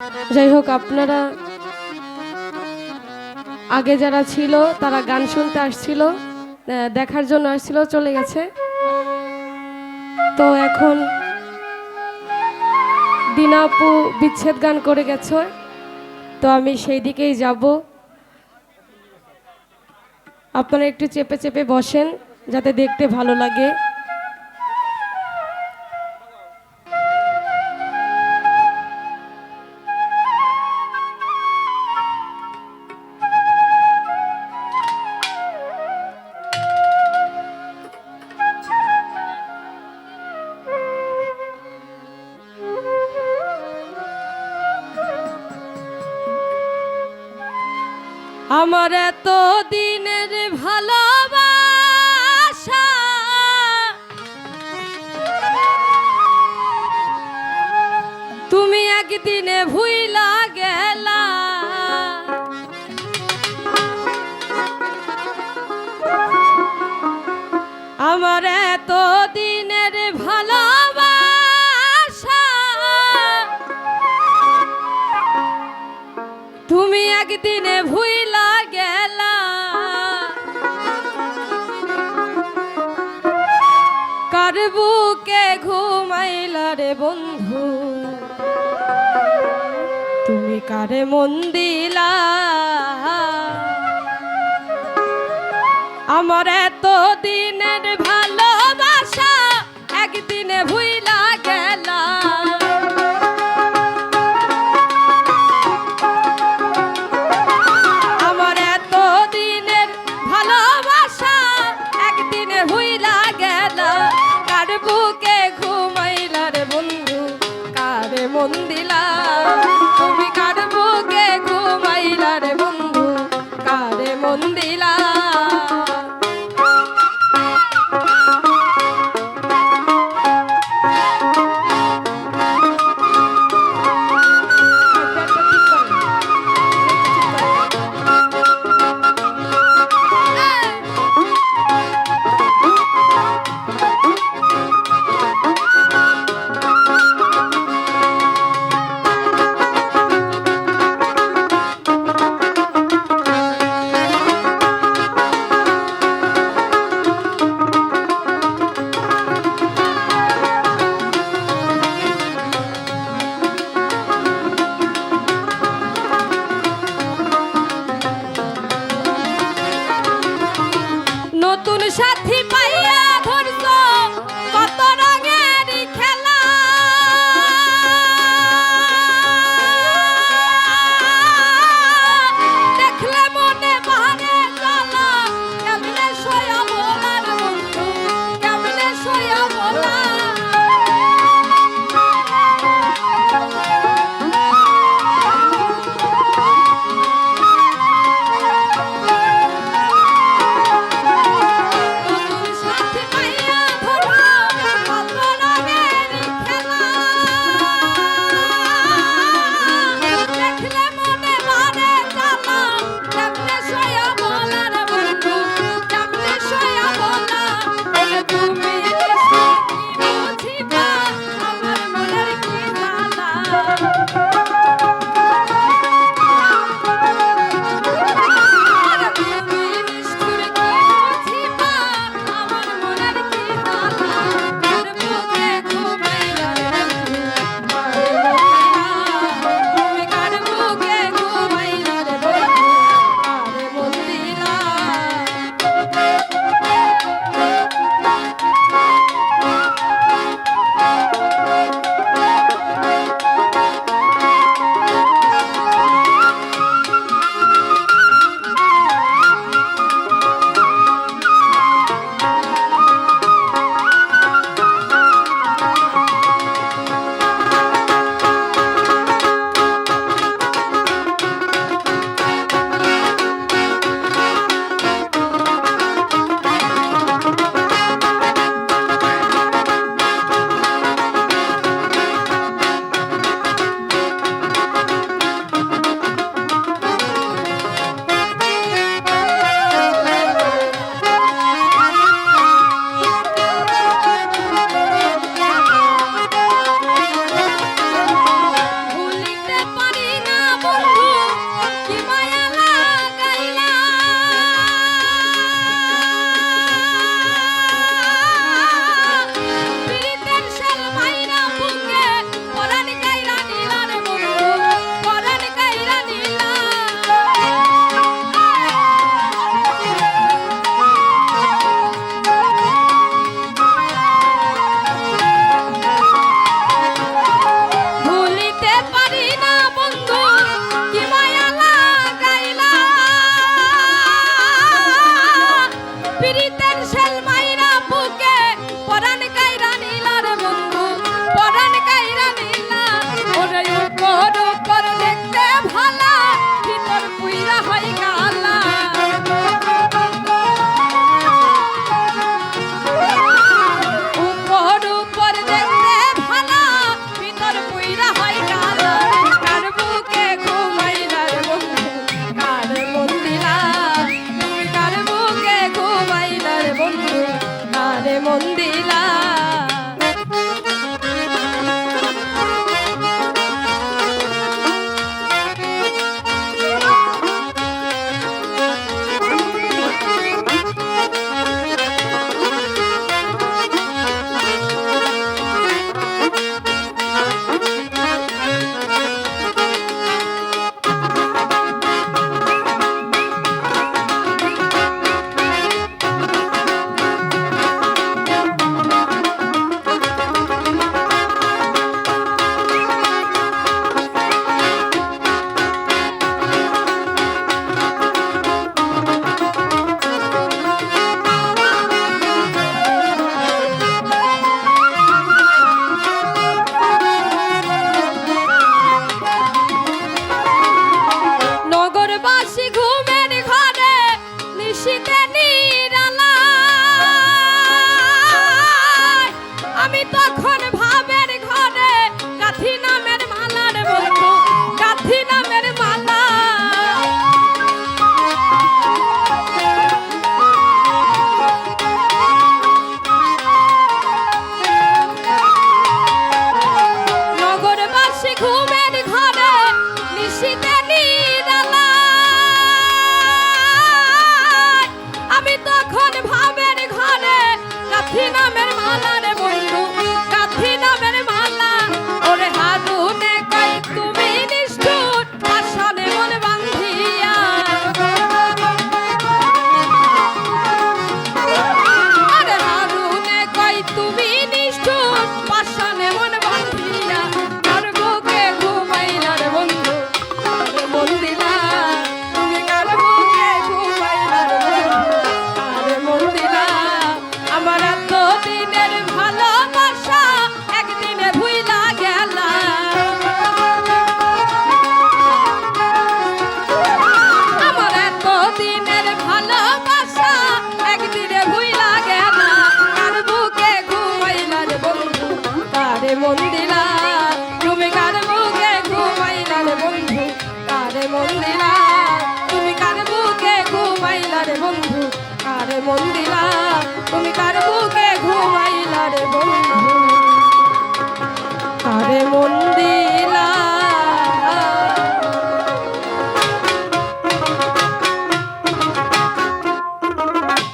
যাই হোক, আপনারা আগে যারা ছিল তারা গান শুনতে আসছিল, দেখার জন্য আসছিল, চলে গেছে। তো এখন দিনাপু বিচ্ছেদ গান করে গেছে, তো আমি সেই দিকেই যাব। আপনারা একটু চেপে চেপে বসেন যাতে দেখতে ভালো লাগে। আমার এত দিনের ভালোবাসা তুমি একদিনে ভুইলা গেলা। আমার এত দিনের ভালোবাসা তুমি একদিনে ভুইলা গেলা। কার বুকে ঘুমাইলা রে বন্ধু, তুমি কারে মন দিলা। আমার এত দিনের ভালোবাসা একদিনে ভুইলা গেলা। আমার এত দিনের ভালোবাসা একদিনে ভুইলা গেলা। কার বুকে ঘুমাইলা রে বন্ধু, কারে মন দিলা। তুমি কার বুকে ঘুমাইলা রে বন্ধু, কারে মন দিলা। তুমি কার